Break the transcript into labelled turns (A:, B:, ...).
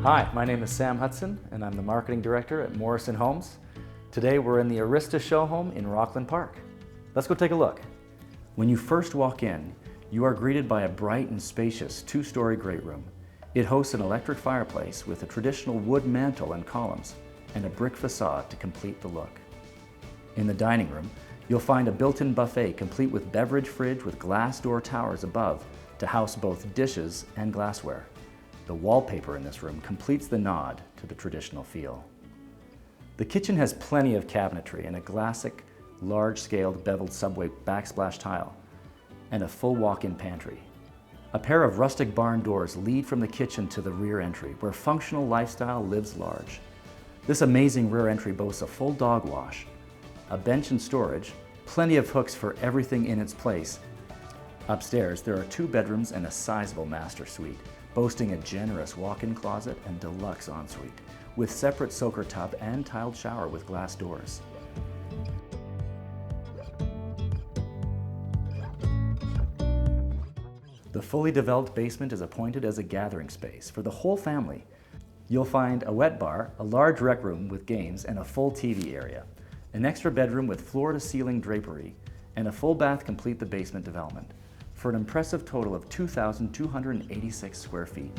A: Hi, my name is Sam Hudson, and I'm the Marketing Director at Morrison Homes. Today we're in the Arista show home in Rockland Park. Let's go take a look. When you first walk in, you are greeted by a bright and spacious two-story great room. It hosts an electric fireplace with a traditional wood mantel and columns, and a brick facade to complete the look. In the dining room, you'll find a built-in buffet complete with beverage fridge with glass door towers above to house both dishes and glassware. The wallpaper in this room completes the nod to the traditional feel. The kitchen has plenty of cabinetry and a classic, large-scaled beveled subway backsplash tile, and a full walk-in pantry. A pair of rustic barn doors lead from the kitchen to the rear entry, where functional lifestyle lives large. This amazing rear entry boasts a full dog wash, a bench and storage, plenty of hooks for everything in its place. Upstairs, there are 2 bedrooms and a sizable master suite, boasting a generous walk-in closet and deluxe ensuite, with separate soaker tub and tiled shower with glass doors. The fully developed basement is appointed as a gathering space for the whole family. You'll find a wet bar, a large rec room with games, and a full TV area. An extra bedroom with floor-to-ceiling drapery, and a full bath complete the basement development, for an impressive total of 2,286 square feet.